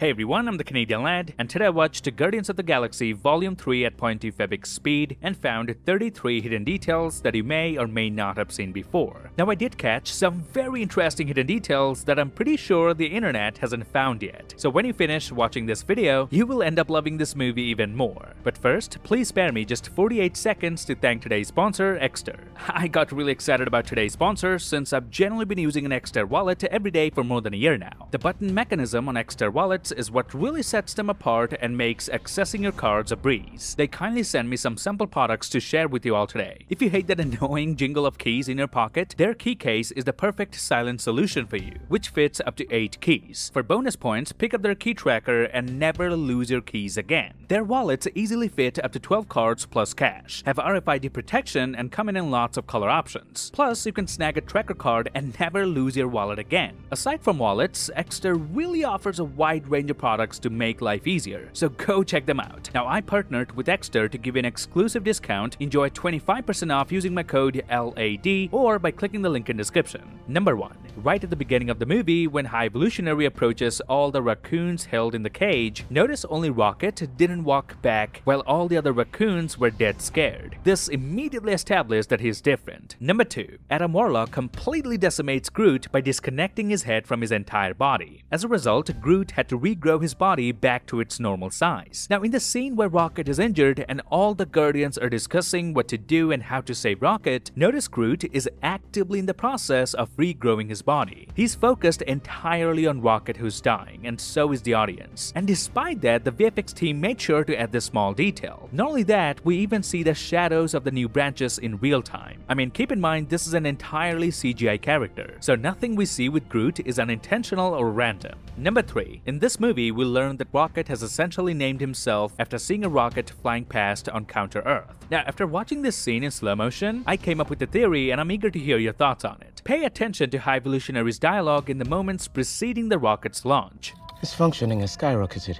Hey everyone, I'm the Canadian Lad, and today I watched Guardians of the Galaxy Volume 3 at 0.2 speed and found 33 hidden details that you may or may not have seen before. Now I did catch some very interesting hidden details that I'm pretty sure the internet hasn't found yet. So when you finish watching this video, you will end up loving this movie even more. But first, please spare me just 48 seconds to thank today's sponsor, Exter. I got really excited about today's sponsor since I've generally been using an Exter wallet every day for more than a year now. The button mechanism on Exter wallets is what really sets them apart and makes accessing your cards a breeze. They kindly sent me some sample products to share with you all today. If you hate that annoying jingle of keys in your pocket, their key case is the perfect silent solution for you, which fits up to 8 keys. For bonus points, pick up their key tracker and never lose your keys again. Their wallets easily fit up to 12 cards plus cash, have RFID protection, and come in lots of color options. Plus, you can snag a tracker card and never lose your wallet again. Aside from wallets, Exter really offers a wide range of products to make life easier, so go check them out. Now, I partnered with Exter to give you an exclusive discount. Enjoy 25% off using my code LAD or by clicking the link in description. Number 1. Right at the beginning of the movie, when High Evolutionary approaches all the raccoons held in the cage, notice only Rocket didn't walk back while all the other raccoons were dead scared. This immediately established that he's different. Number 2. Adam Warlock completely decimates Groot by disconnecting his head from his entire body. As a result, Groot had to regrow his body back to its normal size. Now, in the scene where Rocket is injured and all the Guardians are discussing what to do and how to save Rocket, notice Groot is actively in the process of regrowing his body. He's focused entirely on Rocket who's dying, and so is the audience. And despite that, the VFX team made sure to add this small detail. Not only that, we even see the shadows of the new branches in real time. I mean, keep in mind this is an entirely CGI character, so nothing we see with Groot is unintentional or random. Number 3. In this movie, we learn that Rocket has essentially named himself after seeing a rocket flying past on Counter-Earth. Now, after watching this scene in slow motion, I came up with a theory and I'm eager to hear your thoughts on it. Pay attention to High Evolutionary's dialogue in the moments preceding the rocket's launch. His functioning has skyrocketed.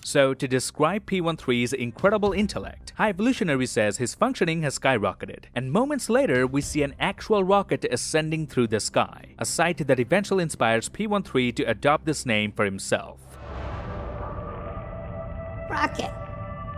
So, to describe P-13's incredible intellect, High Evolutionary says his functioning has skyrocketed, and moments later we see an actual rocket ascending through the sky, a sight that eventually inspires P-13 to adopt this name for himself. Rocket.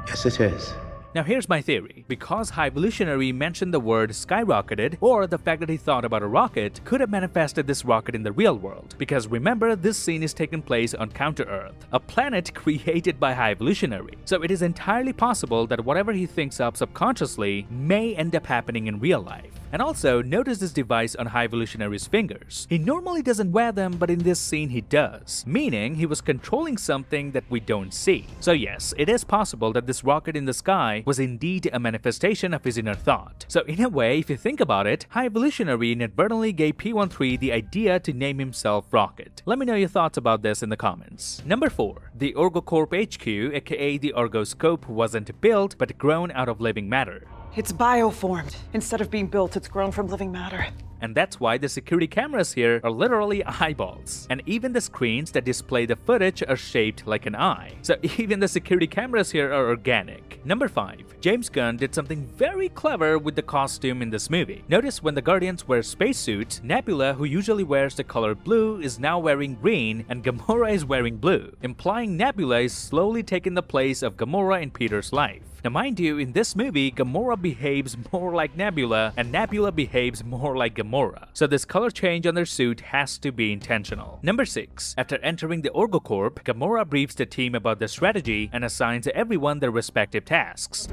Yes, it is. Now here's my theory. Because High Evolutionary mentioned the word skyrocketed, or the fact that he thought about a rocket, could have manifested this rocket in the real world. Because remember, this scene is taking place on Counter-Earth, a planet created by High Evolutionary. So it is entirely possible that whatever he thinks up subconsciously may end up happening in real life. And also, notice this device on High Evolutionary's fingers. He normally doesn't wear them, but in this scene he does, meaning he was controlling something that we don't see. So yes, it is possible that this rocket in the sky was indeed a manifestation of his inner thought. So in a way, if you think about it, High Evolutionary inadvertently gave P-13 the idea to name himself Rocket. Let me know your thoughts about this in the comments. Number 4. The OrgoCorp HQ, aka the Orgoscope, wasn't built but grown out of living matter. It's bioformed. Instead of being built, it's grown from living matter. And that's why the security cameras here are literally eyeballs. And even the screens that display the footage are shaped like an eye. So even the security cameras here are organic. Number 5. James Gunn did something very clever with the costume in this movie. Notice when the Guardians wear spacesuits, Nebula, who usually wears the color blue, is now wearing green, and Gamora is wearing blue, implying Nebula is slowly taking the place of Gamora in Peter's life. Now mind you, in this movie, Gamora behaves more like Nebula, and Nebula behaves more like Gamora. So this color change on their suit has to be intentional. Number 6. After entering the OrgoCorp, Gamora briefs the team about the strategy and assigns everyone their respective tasks.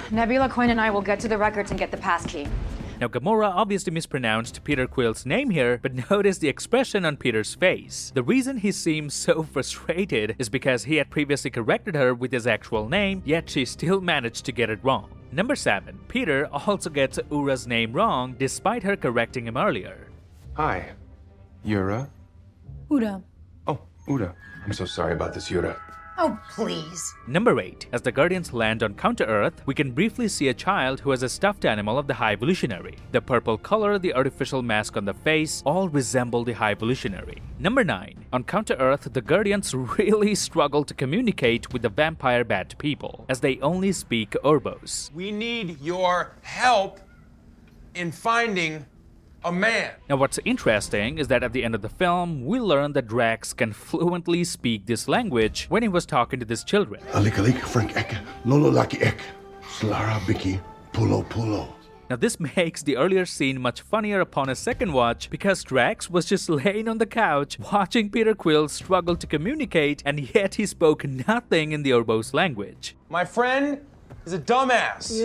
Nebula, Coin, and I will get to the records and get the passkey. Now Gamora obviously mispronounced Peter Quill's name here, but notice the expression on Peter's face. The reason he seems so frustrated is because he had previously corrected her with his actual name, yet she still managed to get it wrong. Number 7. Peter also gets Ura's name wrong despite her correcting him earlier. Hi. Yura? Ura. Oh, Ura. I'm so sorry about this, Yura. Oh, please. Number 8. As the Guardians land on Counter-Earth, we can briefly see a child who has a stuffed animal of the High Evolutionary. The purple color, the artificial mask on the face, all resemble the High Evolutionary. Number 9. On Counter-Earth, the Guardians really struggle to communicate with the vampire bat people, as they only speak Orbos. We need your help in finding A man. Now what's interesting is that at the end of the film, we learn that Drax can fluently speak this language when he was talking to these children. Alikalik, Frank Ek, Lolo Laki Ek, Slara Biki, Pulo Pulo. Now this makes the earlier scene much funnier upon a second watch because Drax was just laying on the couch watching Peter Quill struggle to communicate, and yet he spoke nothing in the Urbos language. My friend is a dumbass.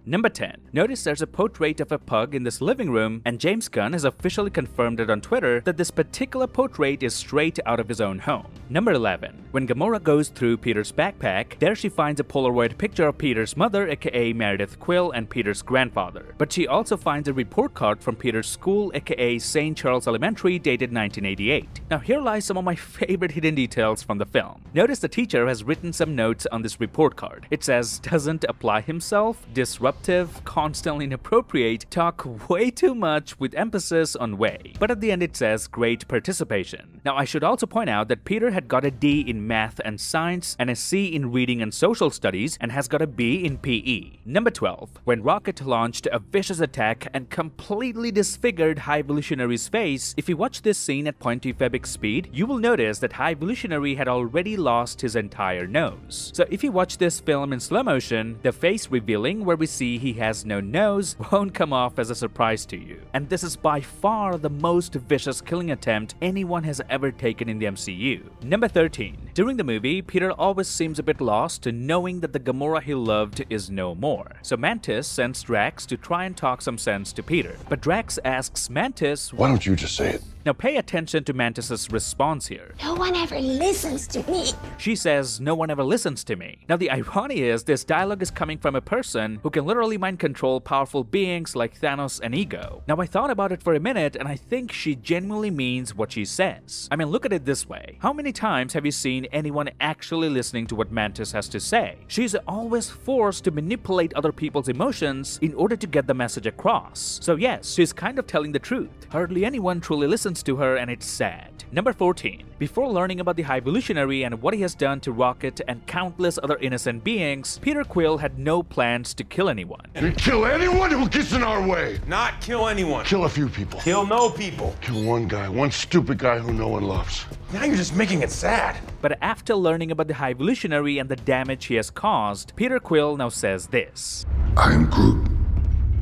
Number 10. Notice there's a portrait of a pug in this living room, and James Gunn has officially confirmed it on Twitter that this particular portrait is straight out of his own home. Number 11. When Gamora goes through Peter's backpack, there she finds a Polaroid picture of Peter's mother, aka Meredith Quill, and Peter's grandfather. But she also finds a report card from Peter's school, aka St. Charles Elementary, dated 1988. Now here lies some of my favorite hidden details from the film. Notice the teacher has written some notes on this report card. It says, doesn't apply himself, disruptive, constantly inappropriate, talk way too much with emphasis on way. But at the end it says great participation. Now I should also point out that Peter had got a D in math and science and a C in reading and social studies and has got a B in PE. Number 12. When Rocket launched a vicious attack and completely disfigured High Evolutionary's face, if you watch this scene at 0.2 Febic speed, you will notice that High Evolutionary had already lost his entire nose. So if you watch this film in slow motion, the face revealing where we see he has no nose won't come off as a surprise to you. And this is by far the most vicious killing attempt anyone has ever taken in the MCU. Number 13. During the movie, Peter always seems a bit lost knowing that the Gamora he loved is no more. So Mantis sends Drax to try and talk some sense to Peter. But Drax asks Mantis, Why don't you just say it? Now pay attention to Mantis's response here. No one ever listens to me. She says, no one ever listens to me. Now the irony is this dialogue is coming from a person who can literally mind control powerful beings like Thanos and Ego. Now I thought about it for a minute and I think she genuinely means what she says. I mean, look at it this way. How many times have you seen anyone actually listening to what Mantis has to say? She's always forced to manipulate other people's emotions in order to get the message across. So yes, she's kind of telling the truth. Hardly anyone truly listens to her and it's sad. Number 14. Before learning about the High Evolutionary and what he has done to Rocket and countless other innocent beings, Peter Quill had no plans to kill anyone. We kill anyone who gets in our way. Not kill anyone. Kill a few people. Kill no people. Kill one guy, one stupid guy who no one loves. Now you're just making it sad. But after learning about the High Evolutionary and the damage he has caused, Peter Quill now says this. I am Groot.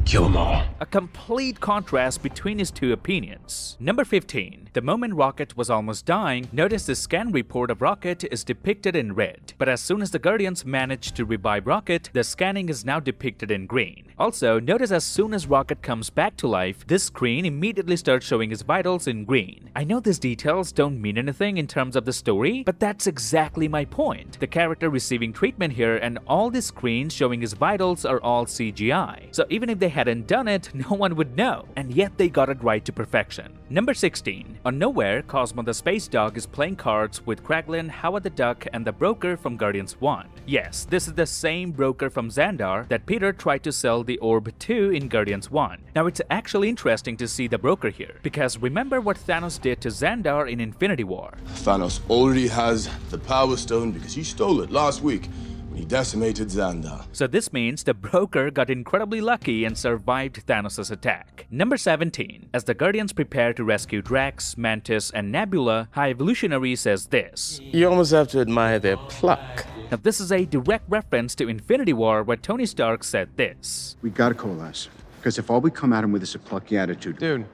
Kill them all. A complete contrast between his two opinions. Number 15. The moment Rocket was almost dying, notice the scan report of Rocket is depicted in red. But as soon as the Guardians manage to revive Rocket, the scanning is now depicted in green. Also, notice as soon as Rocket comes back to life, this screen immediately starts showing his vitals in green. I know these details don't mean anything in terms of the story, but that's exactly my point. The character receiving treatment here and all the screens showing his vitals are all CGI. So even if they hadn't done it, no one would know, and yet they got it right to perfection. Number 16. On Nowhere, Cosmo the Space Dog is playing cards with Kraglin, Howard the Duck, and the Broker from Guardians 1. Yes, this is the same Broker from Xandar that Peter tried to sell the orb to in Guardians 1. Now it's actually interesting to see the Broker here, because remember what Thanos did to Xandar in Infinity War. Thanos already has the Power Stone because he stole it last week. He decimated Xandar. So this means the Broker got incredibly lucky and survived Thanos' attack. Number 17. As the Guardians prepare to rescue Drax, Mantis, and Nebula, High Evolutionary says this. You almost have to admire their pluck. Now this is a direct reference to Infinity War where Tony Stark said this. We gotta coalesce, because if all we come at him with is a plucky attitude... Dude,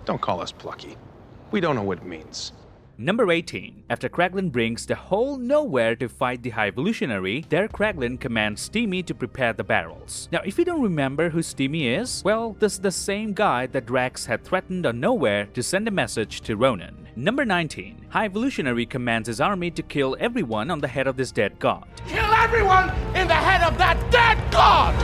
don't call us plucky. We don't know what it means. Number 18. After Kraglin brings the whole Nowhere to fight the High Evolutionary, there Kraglin commands Steamy to prepare the barrels. Now if you don't remember who Steamy is, well, this is the same guy that Drax had threatened on Nowhere to send a message to Ronan. Number 19. High Evolutionary commands his army to kill everyone on the head of this dead god. Kill everyone in the head of that dead god!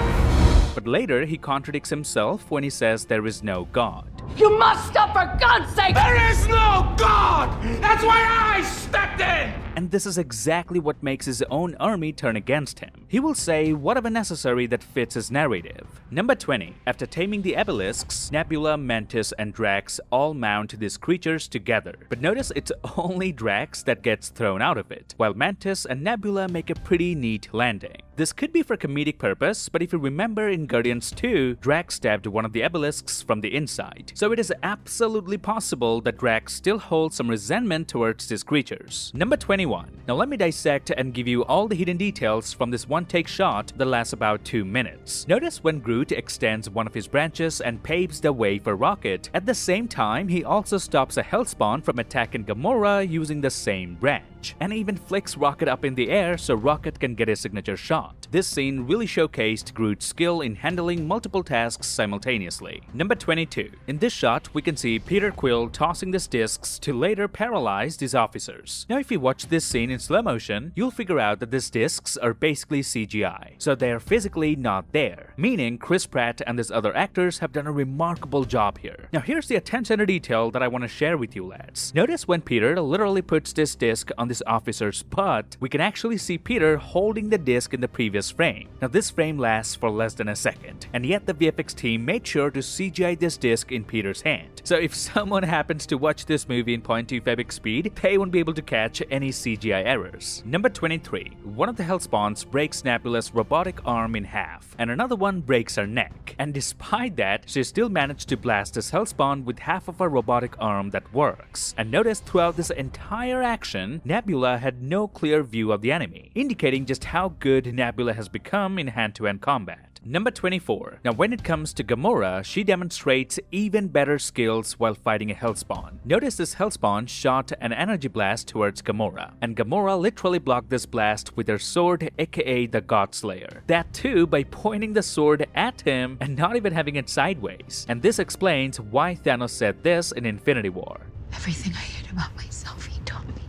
But later he contradicts himself when he says there is no god. You must stop, for God's sake! There is no God! That's why I stepped in! And this is exactly what makes his own army turn against him. He will say whatever necessary that fits his narrative. Number 20. After taming the Obelisks, Nebula, Mantis, and Drax all mount these creatures together. But notice it's only Drax that gets thrown out of it, while Mantis and Nebula make a pretty neat landing. This could be for comedic purpose, but if you remember in Guardians 2, Drax stabbed one of the Obelisks from the inside. So it is absolutely possible that Drax still holds some resentment towards these creatures. Number 21. Now let me dissect and give you all the hidden details from this one-take shot that lasts about 2 minutes. Notice when Groot extends one of his branches and paves the way for Rocket. At the same time, he also stops a Hellspawn from attacking Gamora using the same branch, and even flicks Rocket up in the air so Rocket can get a signature shot. This scene really showcased Groot's skill in handling multiple tasks simultaneously. Number 22. In this shot, we can see Peter Quill tossing these discs to later paralyze these officers. Now if you watch this scene in slow motion, you'll figure out that these discs are basically CGI, so they are physically not there, meaning Chris Pratt and these other actors have done a remarkable job here. Now here's the attention to detail that I want to share with you lads. Notice when Peter literally puts this disc on this officer's butt, we can actually see Peter holding the disc in the previous frame. Now this frame lasts for less than a second, and yet the VFX team made sure to CGI this disc in Peter's hand. So if someone happens to watch this movie in 0.2 Febix speed, they won't be able to catch any CGI errors. Number 23. One of the Hellspawns breaks Nebula's robotic arm in half, and another one breaks her neck. And despite that, she still managed to blast this Hellspawn with half of her robotic arm that works. And notice throughout this entire action, Nebula had no clear view of the enemy, indicating just how good Nebula has become in hand-to-hand combat. Number 24. Now when it comes to Gamora, she demonstrates even better skills while fighting a Hellspawn. Notice this Hellspawn shot an energy blast towards Gamora, and Gamora literally blocked this blast with her sword, aka the Godslayer. That too by pointing the sword at him and not even having it sideways. And this explains why Thanos said this in Infinity War. Everything I hid about myself, he taught me.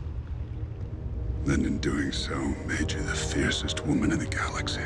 Then in doing so, made you the fiercest woman in the galaxy.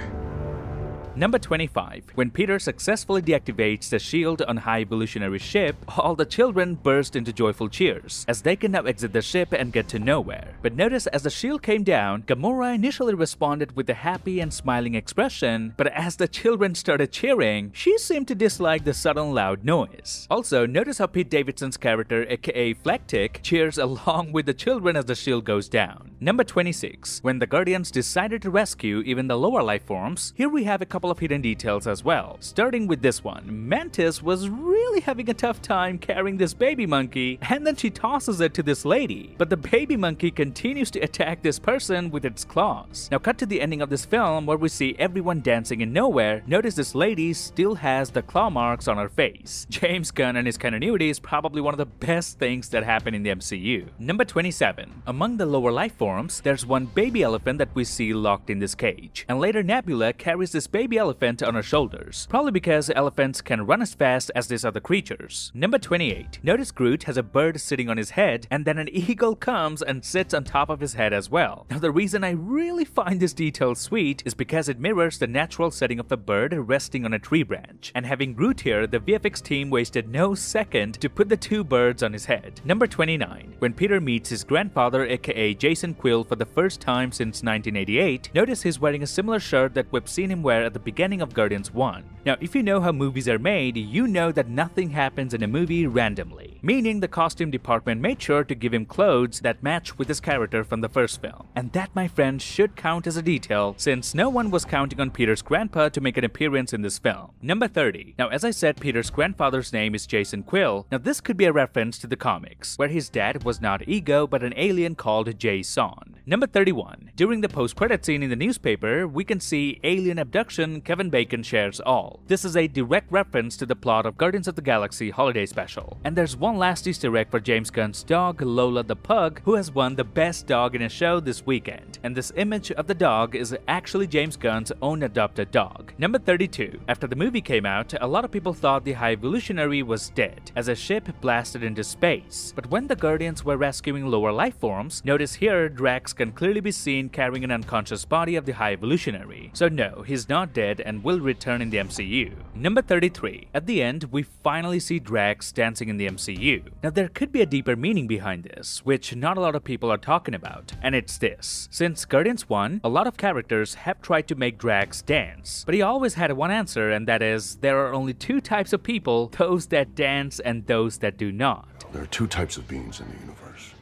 Number 25. When Peter successfully deactivates the shield on High Evolutionary ship, all the children burst into joyful cheers, as they can now exit the ship and get to nowhere. But notice as the shield came down, Gamora initially responded with a happy and smiling expression, but as the children started cheering, she seemed to dislike the sudden loud noise. Also, notice how Pete Davidson's character, aka Flactic, cheers along with the children as the shield goes down. Number 26. When the Guardians decided to rescue even the lower life forms, here we have a couple of hidden details as well. Starting with this one, Mantis was really having a tough time carrying this baby monkey, and then she tosses it to this lady. But the baby monkey continues to attack this person with its claws. Now cut to the ending of this film where we see everyone dancing in nowhere. Notice this lady still has the claw marks on her face. James Gunn and his continuity is probably one of the best things that happen in the MCU. Number 27. Among the lower life forms, there's one baby elephant that we see locked in this cage, and later Nebula carries this baby elephant on her shoulders, probably because elephants can run as fast as these other creatures. Number 28. Notice Groot has a bird sitting on his head, and then an eagle comes and sits on top of his head as well. Now the reason I really find this detail sweet is because it mirrors the natural setting of the bird resting on a tree branch, and having Groot here, the VFX team wasted no second to put the two birds on his head. Number 29. When Peter meets his grandfather, aka Jason Quill, for the first time since 1988, notice he's wearing a similar shirt that we've seen him wear at the beginning of Guardians 1. Now, if you know how movies are made, you know that nothing happens in a movie randomly, meaning the costume department made sure to give him clothes that match with his character from the first film. And that, my friends, should count as a detail, since no one was counting on Peter's grandpa to make an appearance in this film. Number 30. Now, as I said, Peter's grandfather's name is Jason Quill. Now, this could be a reference to the comics, where his dad was not Ego, but an alien called Jason. Number 31. During the post-credit scene in the newspaper, we can see alien abduction, Kevin Bacon shares all. This is a direct reference to the plot of Guardians of the Galaxy Holiday Special. And there's one one last Easter egg for James Gunn's dog, Lola the Pug, who has won the best dog in a show this weekend. And this image of the dog is actually James Gunn's own adopted dog. Number 32. After the movie came out, a lot of people thought the High Evolutionary was dead, as a ship blasted into space. But when the Guardians were rescuing lower life forms, notice here Drax can clearly be seen carrying an unconscious body of the High Evolutionary. So no, he's not dead and will return in the MCU. Number 33. At the end, we finally see Drax dancing in the MCU. Now there could be a deeper meaning behind this, which not a lot of people are talking about, and it's this. Since Guardians 1, a lot of characters have tried to make Drax dance, but he always had one answer, and that is, there are only two types of people, those that dance and those that do not. There are two types of beings in the universe.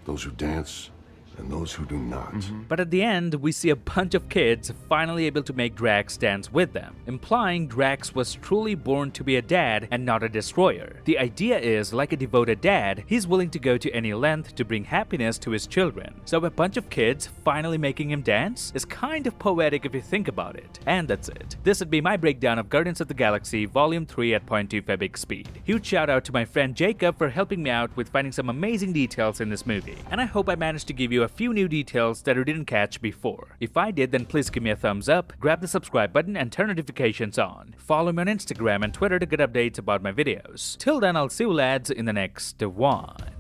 Those who dance and those who do not. But at the end, we see a bunch of kids finally able to make Drax dance with them, implying Drax was truly born to be a dad and not a destroyer. The idea is, like a devoted dad, he's willing to go to any length to bring happiness to his children. So a bunch of kids finally making him dance is kind of poetic if you think about it. And that's it. This would be my breakdown of Guardians of the Galaxy Volume 3 at 0.25x speed. Huge shout out to my friend Jacob for helping me out with finding some amazing details in this movie. And I hope I managed to give you a few new details that you didn't catch before. If I did, then please give me a thumbs up, grab the subscribe button and turn notifications on. Follow me on Instagram and Twitter to get updates about my videos. Till then, I'll see you lads in the next one.